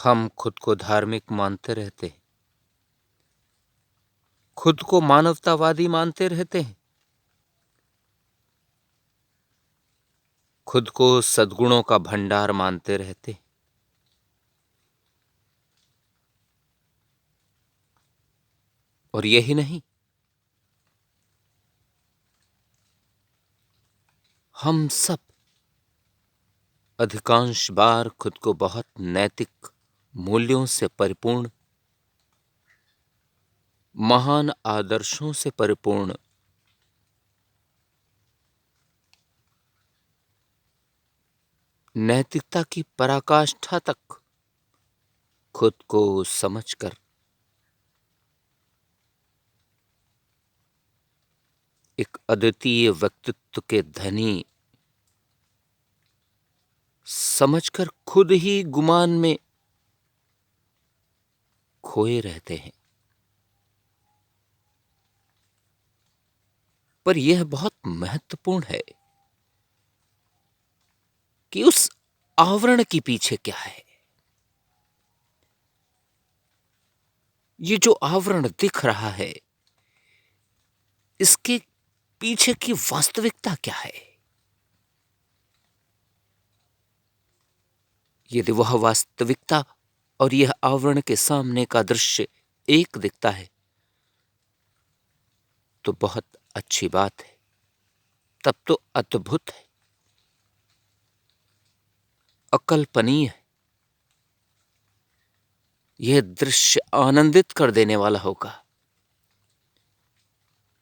हम खुद को धार्मिक मानते रहते हैं, खुद को मानवतावादी मानते रहते हैं, खुद को सद्गुणों का भंडार मानते रहते हैं। और यही नहीं, हम सब अधिकांश बार खुद को बहुत नैतिक मूल्यों से परिपूर्ण, महान आदर्शों से परिपूर्ण, नैतिकता की पराकाष्ठा तक खुद को समझकर एक अद्वितीय व्यक्तित्व के धनी समझकर खुद ही गुमान में खोए रहते हैं। पर यह बहुत महत्वपूर्ण है कि उस आवरण के पीछे क्या है। ये जो आवरण दिख रहा है, इसके पीछे की वास्तविकता क्या है। यदि वह वास्तविकता और यह आवरण के सामने का दृश्य एक दिखता है तो बहुत अच्छी बात है, तब तो अद्भुत है, अकल्पनीय है। यह दृश्य आनंदित कर देने वाला होगा,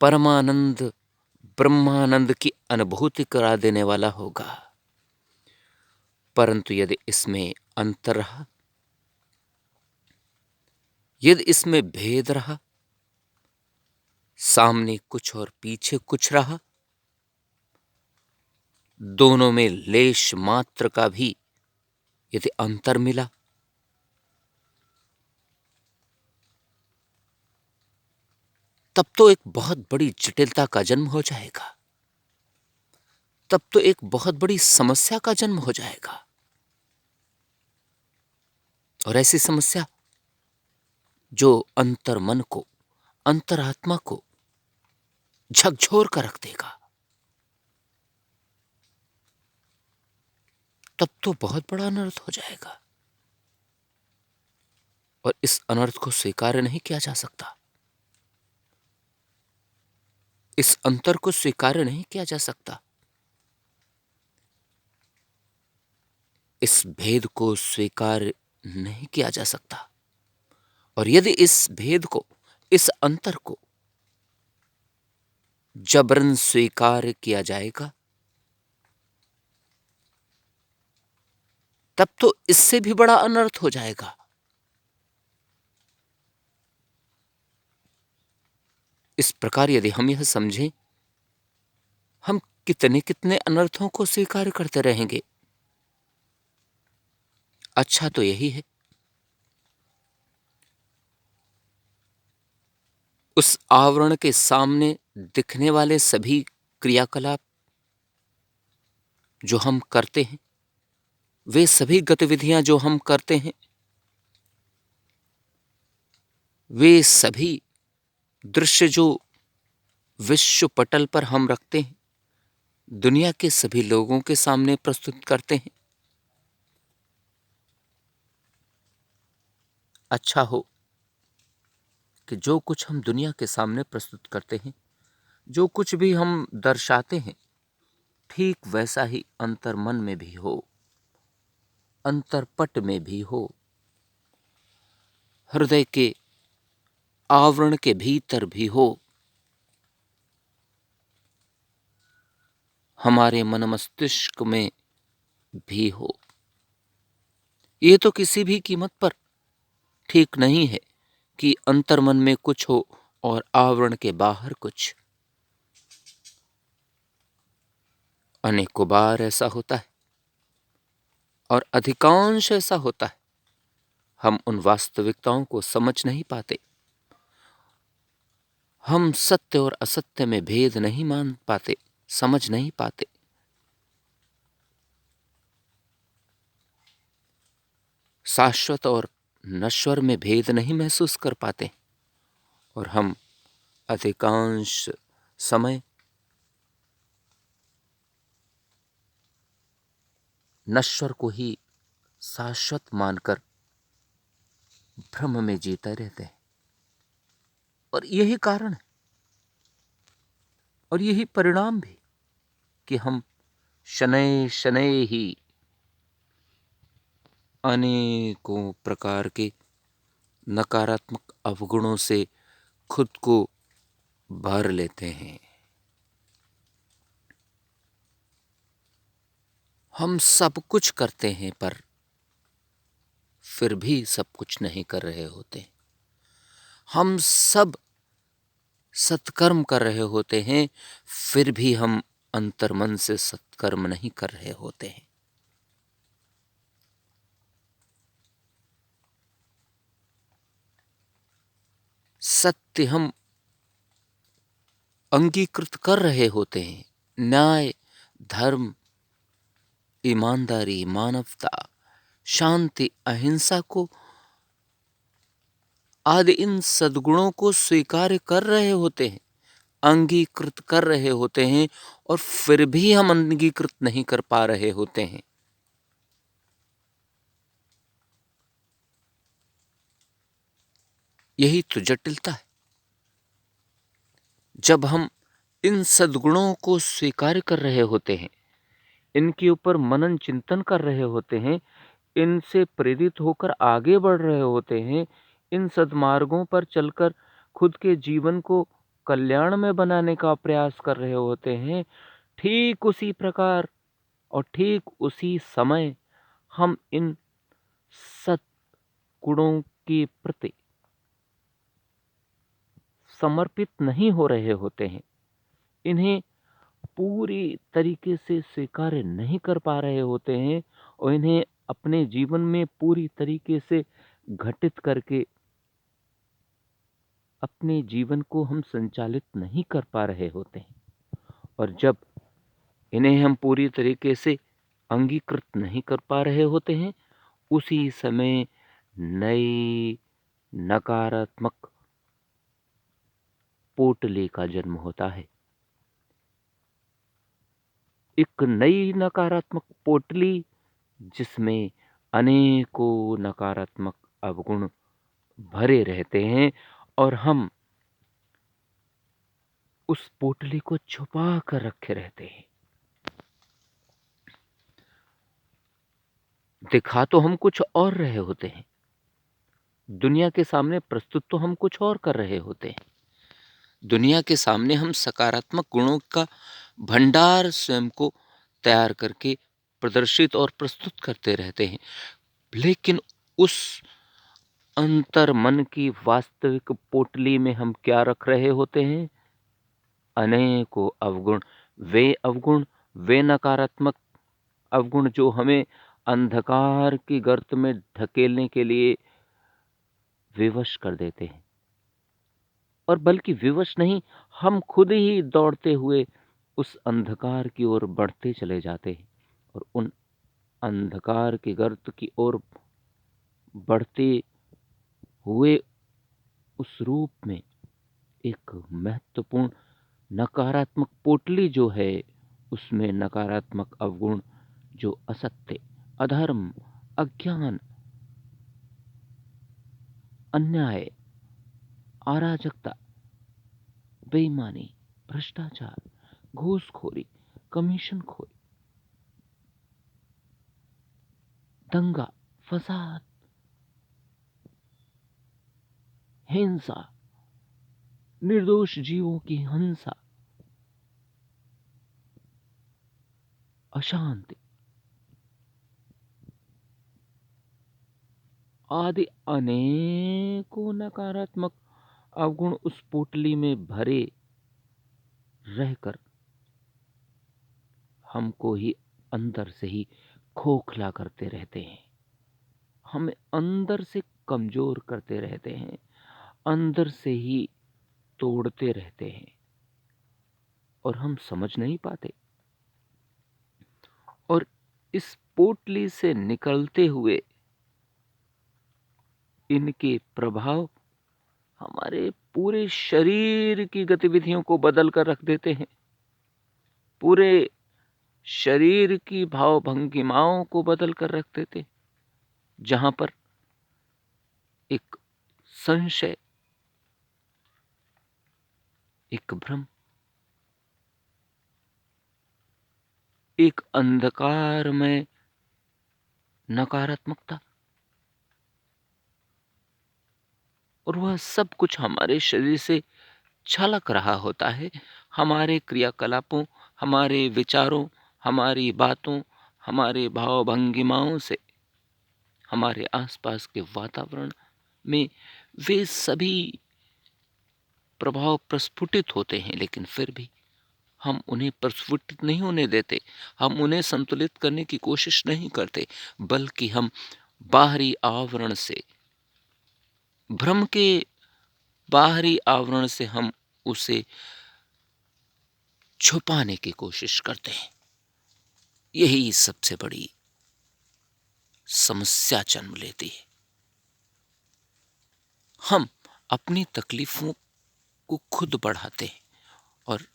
परमानंद ब्रह्मानंद की अनुभूति करा देने वाला होगा। परंतु यदि इसमें अंतर रहा, यदि इसमें भेद रहा, सामने कुछ और पीछे कुछ रहा, दोनों में लेश मात्र का भी यदि अंतर मिला, तब तो एक बहुत बड़ी जटिलता का जन्म हो जाएगा, तब तो एक बहुत बड़ी समस्या का जन्म हो जाएगा। और ऐसी समस्या जो अंतर्मन को, अंतरात्मा को झकझोर कर रख देगा, तब तो बहुत बड़ा अनर्थ हो जाएगा। और इस अनर्थ को स्वीकार नहीं किया जा सकता, इस अंतर को स्वीकार नहीं किया जा सकता, इस भेद को स्वीकार नहीं किया जा सकता। और यदि इस भेद को, इस अंतर को जबरन स्वीकार किया जाएगा, तब तो इससे भी बड़ा अनर्थ हो जाएगा। इस प्रकार यदि हम यह समझें, हम कितने कितने अनर्थों को स्वीकार करते रहेंगे। अच्छा तो यही है, उस आवरण के सामने दिखने वाले सभी क्रियाकलाप जो हम करते हैं, वे सभी गतिविधियां जो हम करते हैं, वे सभी दृश्य जो विश्व पटल पर हम रखते हैं, दुनिया के सभी लोगों के सामने प्रस्तुत करते हैं। अच्छा हो कि जो कुछ हम दुनिया के सामने प्रस्तुत करते हैं, जो कुछ भी हम दर्शाते हैं, ठीक वैसा ही अंतर्मन में भी हो, अंतरपट में भी हो, हृदय के आवरण के भीतर भी हो, हमारे मन मस्तिष्क में भी हो। ये तो किसी भी कीमत पर ठीक नहीं है कि अंतर्मन में कुछ हो और आवरण के बाहर कुछ। अनेकों बार ऐसा होता है और अधिकांश ऐसा होता है, हम उन वास्तविकताओं को समझ नहीं पाते, हम सत्य और असत्य में भेद नहीं मान पाते, समझ नहीं पाते। शाश्वत और नश्वर में भेद नहीं महसूस कर पाते और हम अधिकांश समय नश्वर को ही शाश्वत मानकर भ्रम में जीते रहते हैं। और यही कारण है और यही परिणाम भी कि हम शनैः शनैः ही अनेकों प्रकार के नकारात्मक अवगुणों से खुद को भर लेते हैं। हम सब कुछ करते हैं पर फिर भी सब कुछ नहीं कर रहे होते। हम सब सत्कर्म कर रहे होते हैं फिर भी हम अंतर्मन से सत्कर्म नहीं कर रहे होते हैं। सत्य हम अंगीकृत कर रहे होते हैं, न्याय, धर्म, ईमानदारी, मानवता, शांति, अहिंसा को आदि इन सद्गुणों को स्वीकार कर रहे होते हैं, अंगीकृत कर रहे होते हैं और फिर भी हम अंगीकृत नहीं कर पा रहे होते हैं। यही तो जटिलता है। जब हम इन सद्गुणों को स्वीकार कर रहे होते हैं, इनके ऊपर मनन चिंतन कर रहे होते हैं, इनसे प्रेरित होकर आगे बढ़ रहे होते हैं, इन सद्मार्गों पर चलकर खुद के जीवन को कल्याण में बनाने का प्रयास कर रहे होते हैं, ठीक उसी प्रकार और ठीक उसी समय हम इन सद्गुणों के प्रति समर्पित नहीं हो रहे होते हैं, इन्हें पूरी तरीके से स्वीकार नहीं कर पा रहे होते हैं और इन्हें अपने जीवन में पूरी तरीके से घटित करके अपने जीवन को हम संचालित नहीं कर पा रहे होते हैं। और जब इन्हें हम पूरी तरीके से अंगीकृत नहीं कर पा रहे होते हैं, उसी समय नई नकारात्मक पोटली का जन्म होता है। एक नई नकारात्मक पोटली जिसमें अनेकों नकारात्मक अवगुण भरे रहते हैं और हम उस पोटली को छुपा कर रखे रहते हैं। दिखा तो हम कुछ और रहे होते हैं, दुनिया के सामने प्रस्तुत तो हम कुछ और कर रहे होते हैं। दुनिया के सामने हम सकारात्मक गुणों का भंडार स्वयं को तैयार करके प्रदर्शित और प्रस्तुत करते रहते हैं, लेकिन उस अंतर मन की वास्तविक पोटली में हम क्या रख रहे होते हैं? अनेकों अवगुण, वे नकारात्मक अवगुण जो हमें अंधकार की गर्त में ढकेलने के लिए विवश कर देते हैं। और बल्कि विवश नहीं, हम खुद ही दौड़ते हुए उस अंधकार की ओर बढ़ते चले जाते हैं और उन अंधकार की गर्त की ओर बढ़ते हुए उस रूप में एक महत्वपूर्ण नकारात्मक पोटली जो है, उसमें नकारात्मक अवगुण जो असत्य, अधर्म, अज्ञान, अन्याय, अराजकता, बेईमानी, भ्रष्टाचार, घूसखोरी, कमीशनखोरी, दंगा, फसाद, हिंसा, निर्दोष जीवों की हिंसा, अशांति आदि अनेकों नकारात्मक अवगुण उस पोटली में भरे रहकर हमको ही अंदर से ही खोखला करते रहते हैं, हमें अंदर से कमजोर करते रहते हैं, अंदर से ही तोड़ते रहते हैं और हम समझ नहीं पाते। और इस पोटली से निकलते हुए इनके प्रभाव हमारे पूरे शरीर की गतिविधियों को बदल कर रख देते हैं, पूरे शरीर की भाव भंगिमाओं को बदल कर रख देते हैं। जहां पर एक संशय, एक भ्रम, एक अंधकार में नकारात्मकता, और वह सब कुछ हमारे शरीर से छलक रहा होता है, हमारे क्रियाकलापों, हमारे विचारों, हमारी बातों, हमारे भाव भंगिमाओं से, हमारे आसपास के वातावरण में वे सभी प्रभाव प्रस्फुटित होते हैं। लेकिन फिर भी हम उन्हें प्रस्फुटित नहीं होने देते, हम उन्हें संतुलित करने की कोशिश नहीं करते, बल्कि हम बाहरी आवरण से, भ्रम के बाहरी आवरण से हम उसे छुपाने की कोशिश करते हैं। यही सबसे बड़ी समस्या जन्म लेती है। हम अपनी तकलीफों को खुद बढ़ाते हैं, और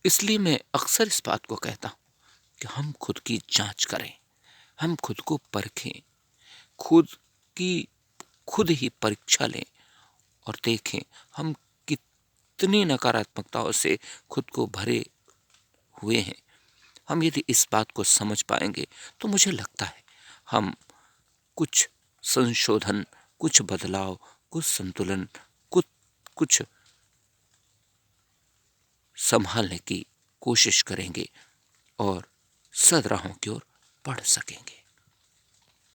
इसलिए मैं अक्सर इस बात को कहता हूं कि हम खुद की जांच करें, हम खुद को परखें, खुद की खुद ही परीक्षा लें और देखें हम कितनी नकारात्मकताओं से खुद को भरे हुए हैं। हम यदि इस बात को समझ पाएंगे तो मुझे लगता है हम कुछ संशोधन, कुछ बदलाव, कुछ संतुलन, कुछ कुछ संभालने की कोशिश करेंगे और सद्राहों की ओर बढ़ सकेंगे।